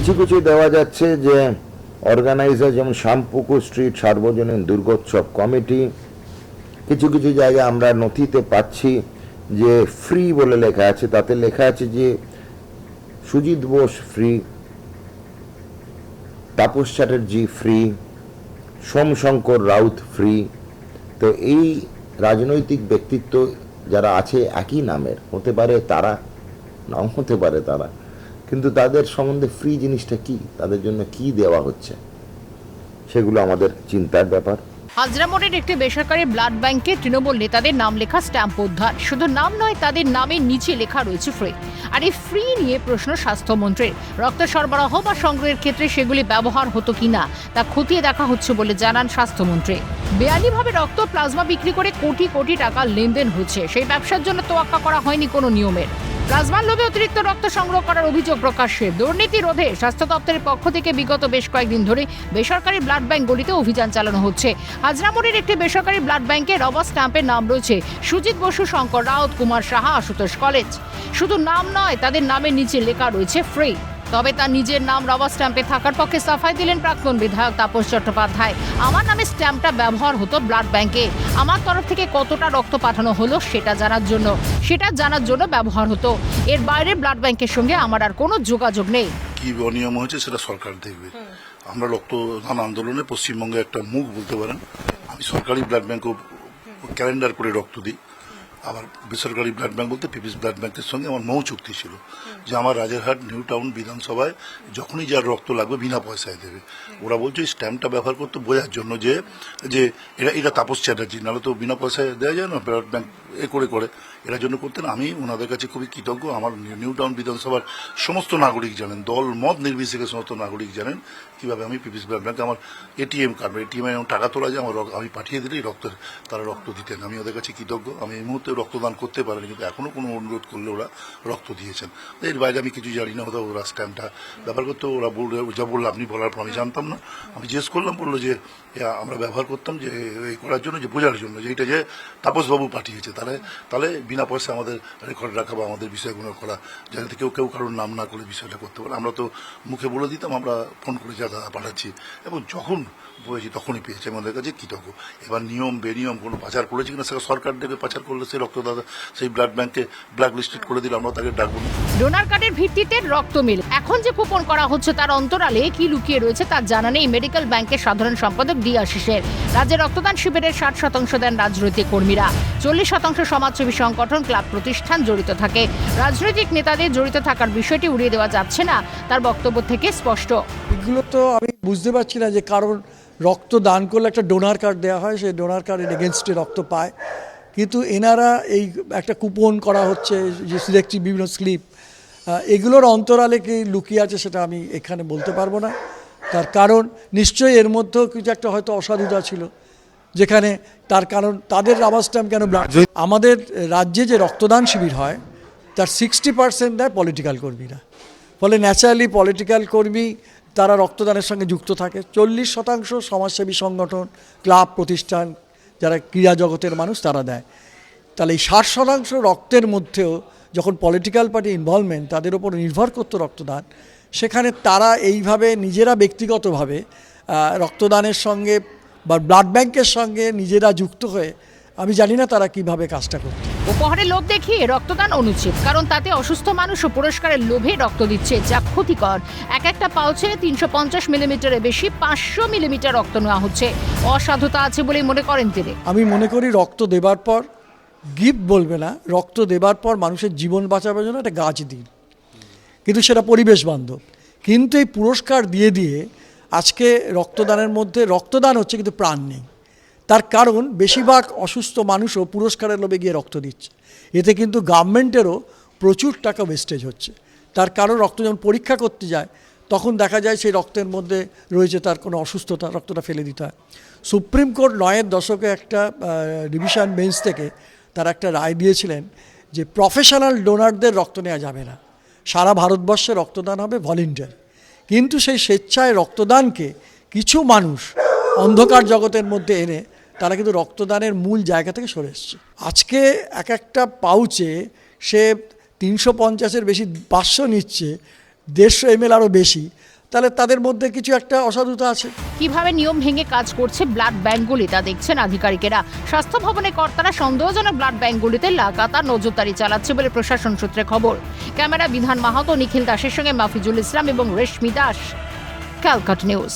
কিছু কিছু দেওয়া যাচ্ছে যে অর্গানাইজার, যেমন শ্যামপুকুর স্ট্রিট সার্বজনীন দুর্গোৎসব কমিটি, কিছু কিছু জায়গায় আমরা নথিতে পাচ্ছি যে ফ্রি বলে লেখা আছে, তাতে লেখা আছে যে Sujit Bose free, Tapas Chatterjee free, Somshankar Raut free. তো এই রাজনৈতিক ব্যক্তিত্ব যারা আছে একই নামের, হতে পারে তারা, নাও হতে পারে তারা, কিন্তু তাদের সম্বন্ধে ফ্রি জিনিসটা কি, তাদের জন্য কি দেওয়া হচ্ছে, সেগুলো আমাদের চিন্তার ব্যাপার। হাজরা মোড়ের একটি বেসরকারি ব্লাড ব্যাংকে তৃণমূল নেতাদের নাম লেখা স্ট্যাম্প উদ্ধার। শুধু নাম নয়, তাদের নামের নিচে লেখা রয়েছে ফ্রি। আর এই ফ্রি নিয়ে প্রশ্ন স্বাস্থ্যমন্ত্রীর। রক্ত সরবরাহ বা সংগ্রহের ক্ষেত্রে সেগুলি ব্যবহার হতো কিনা তা খতিয়ে দেখা হচ্ছে বলে জানান স্বাস্থ্যমন্ত্রী। বেআইনিভাবে রক্ত প্লাজমা বিক্রি করে কোটি কোটি টাকা লেনদেন হচ্ছে। সেই ব্যবসার জন্য তোয়াক্কা করা হয়নি কোনো নিয়মের। প্লাজমার লোভে অতিরিক্ত রক্ত সংগ্রহ করার অভিযোগ প্রকাশ্যে। দুর্নীতি রোধে স্বাস্থ্য দপ্তরের পক্ষ থেকে বিগত বেশ কয়েকদিন ধরে বেসরকারি ব্লাড ব্যাংকগুলিতে অভিযান চালানো হচ্ছে। হাজরা মোড়ের একটি বেসরকারি ব্লাড ব্যাংকে রবার স্ট্যাম্পের নাম রয়েছে সুজিত বসু, শঙ্কর রাউত, কুমার সাহা, আশুতোষ কলেজ। শুধু নাম নয়, তাদের নামের নিচে লেখা রয়েছে ফ্রি। তবে তার নিজের নাম রবার স্ট্যাম্পে থাকার পক্ষে সাফাই দিলেন প্রাক্তন বিধায়ক তাপস চট্টোপাধ্যায়। আমার নামে স্ট্যাম্পটা ব্যবহার হতো ব্লাড ব্যাংকে। আমার তরফ থেকে কতটা রক্ত পাঠানো হলো সেটা জানার জন্য ব্যবহার হতো। এর বাইরে ব্লাড ব্যাংকের সঙ্গে আমার আর কোনো যোগাযোগ নেই। কি অনিয়ম হয়েছে সেটা সরকার দেখবে। আমরা রক্তদান আন্দোলনে পশ্চিমবঙ্গে একটা মুখ বলতে পারেন। আমি সরকারি ব্লাড ব্যাংকও ক্যালেন্ডার করে রক্ত দিই। আবার বেসরকারি ব্লাড ব্যাংক বলতে পিপিস ব্লাড ব্যাংকের সঙ্গে আমার মৌ চুক্তি ছিল যে আমার রাজারহাট নিউ টাউন বিধানসভায় যখনই যার রক্ত লাগবে বিনা পয়সায় দেবে। ওরা বলছে এই স্ট্যাম্পটা ব্যবহার করতে বোঝার জন্য যে এটা তাপস চ্যাটার্জি, নাহলে তো বিনা পয়সায় দেওয়া যায় না ব্লাড ব্যাংক করে এরা জন্য করতেন। আমি ওনাদের কাছে খুবই কৃতজ্ঞ। আমার নিউ টাউন বিধানসভার সমস্ত নাগরিক জানেন, দল মত নির্বিশেষে সমস্ত নাগরিক জানেন কিভাবে আমি পিপিস ব্লাড ব্যাংকে আমার এটিএম কার্ড, এটিএম এ টাকা তোলা যায়, আমি পাঠিয়ে দিলেই তারা রক্ত দিতেন। আমি ওদের কাছে কৃতজ্ঞ। আমি এই মুহূর্তে রক্তদান করতে পারিনি, কিন্তু এখনো কোনো অনুরোধ করলে ওরা রক্ত দিয়েছেন। এর বাইরে আমি কিছু জানি না, হয়তো ওরা স্ট্যাম্পটা ব্যবহার করতে, ওরা যা বললো আপনি বলার পর আমি জানতাম না। আমি জিজ্ঞেস করলাম, বললো যে আমরা ব্যবহার করতাম যে এই করার জন্য, যে বোঝার জন্য যে এটা যে তাপসবাবু পাঠিয়েছে, তাহলে বিনা পয়সা আমাদের রেকর্ড রাখা বা আমাদের বিষয়গুলো করা, যাতে কেউ কারোর নাম না করে বিষয়টা করতে পারে। আমরা তো মুখে বলে দিতাম আমরা ফোন করে যা পাঠাচ্ছি, এবং যখন বলেছি তখনই পেয়েছি। আমাদের কাছে কৃতজ্ঞ। এবার নিয়ম বেনিয়ম কোনো পাচার করেছে কিনা সেটা সরকার দেবে। পাচার করলে সেই রক্তদাতা সেই ব্লাড ব্যাংকে ব্ল্যাক লিস্টেড করে দিলে আমরা তাকে ডাকবো না। ডোনার কার্ডের ভিত্তিতে রক্ত মিল এখন যে কুপন করা হচ্ছে তার অন্তরালে কি লুকিয়ে রয়েছে তার জানা নেই মেডিকেল ব্যাংকের সাধারণ সম্পাদক ডি আশিসের। রাজ্যে রক্তদান শিবিরের 60% দেন রাজনৈতিক কর্মীরা, 40% সমাজসেবী সংগঠন, ক্লাব, প্রতিষ্ঠান জড়িত থাকে। রাজনৈতিক নেতাদের জড়িত থাকার বিষয়টি উড়িয়ে দেওয়া যাচ্ছে না, তার বক্তব্য থেকে স্পষ্ট। এগুলো তো আমি বুঝতে পারছি না যে কারণ রক্ত দান করলে একটা ডোনার কার্ড দেওয়া হয়, সেই ডোনার কার্ডের এগেনস্টে রক্ত পায়, কিন্তু এনারা এই একটা কুপন করা হচ্ছে যে সিলেক্টিভ বিভিন্ন স্লিপ, এগুলোর অন্তরালে কি লুকিয়ে আছে সেটা আমি এখানে বলতে পারবো না। তার কারণ নিশ্চয়ই এর মধ্যেও কিছু একটা হয়তো অসাধুতা ছিল, যেখানে তার কারণ তাদের রাবার স্ট্যাম্প কেন ব্লাড। আমাদের রাজ্যে যে রক্তদান শিবির হয় তার 60% দেয় পলিটিক্যাল কর্মীরা, ফলে ন্যাচারালি পলিটিক্যাল কর্মী তারা রক্তদানের সঙ্গে যুক্ত থাকে। 40% সমাজসেবী সংগঠন, ক্লাব, প্রতিষ্ঠান, যারা ক্রীড়া জগতের মানুষ তারা দেয়। তাহলে এই 60% রক্তের মধ্যেও যখন পলিটিক্যাল পার্টি ইনভলভমেন্ট তাদের ওপর নির্ভর করতো রক্তদান, সেখানে তারা এইভাবে নিজেরা ব্যক্তিগতভাবে রক্তদানের সঙ্গে বা ব্লাড ব্যাংকের সঙ্গে নিজেরা যুক্ত হয়ে আমি জানি না তারা কিভাবে কাজটা করত। উপহারের লোভ দেখিয়ে রক্তদান অনুচিত, কারণ তাতে অসুস্থ মানুষ ও পুরস্কারের লোভে রক্ত দিচ্ছে, যা ক্ষতিকর। একটা পাউচে 350 মিলিমিটারের বেশি 500 মিলিমিটার রক্ত নেওয়া হচ্ছে। অসাধুতা আছে বলে মনে করেন তিনি। আমি মনে করি রক্ত দেবার পর গিফট বলবে না, রক্ত দেবার পর মানুষের জীবন বাঁচাবার জন্য একটা গাছ দিন, কিন্তু সেটা পরিবেশ বান্ধব। কিন্তু এই পুরস্কার দিয়ে আজকে রক্তদানের মধ্যে রক্তদান হচ্ছে কিন্তু প্রাণ নেই। তার কারণ বেশিরভাগ অসুস্থ মানুষও পুরস্কারের লোভে গিয়ে রক্ত দিচ্ছে। এতে কিন্তু গভর্নমেন্টেরও প্রচুর টাকা ওয়েস্টেজ হচ্ছে। তার কারণ রক্ত যখন পরীক্ষা করতে যায় তখন দেখা যায় সেই রক্তের মধ্যে রয়েছে তার কোনো অসুস্থতা, রক্তটা ফেলে দিতে হয়। সুপ্রিম কোর্ট 9-এর দশকে একটা ডিভিশন বেঞ্চ থেকে তারা একটা রায় দিয়েছিলেন যে প্রফেশনাল ডোনারদের রক্ত নেওয়া যাবে না, সারা ভারতবর্ষে রক্তদান হবে ভলেন্টিয়ার। কিন্তু সেই স্বেচ্ছায় রক্তদানকে কিছু মানুষ অন্ধকার জগতের মধ্যে এনে তারা কিন্তু রক্তদানের মূল জায়গা থেকে সরে এসছে। আজকে একটা পাউচে সে 350-এর বেশি 500 নিচ্ছে, 150 ml আরও বেশি, তাহলে তাদের মধ্যে কিছু একটা অসাধুতা আছে। কিভাবে নিয়ম ভেঙে কাজ করছে ব্লাড ব্যাঙ্কগুলি তা দেখছেন আধিকারিকেরা। স্বাস্থ্য ভবনের কর্তারা সন্দেহজনক ব্লাড ব্যাঙ্কগুলিতে লাগাতার নজরদারি চালাচ্ছে বলে প্রশাসন সূত্রে খবর। ক্যামেরা বিধান মাহাতো, নিখিল দাসের সঙ্গে মাফিজুল ইসলাম এবং রেশমি দাস, ক্যালকাটা নিউজ।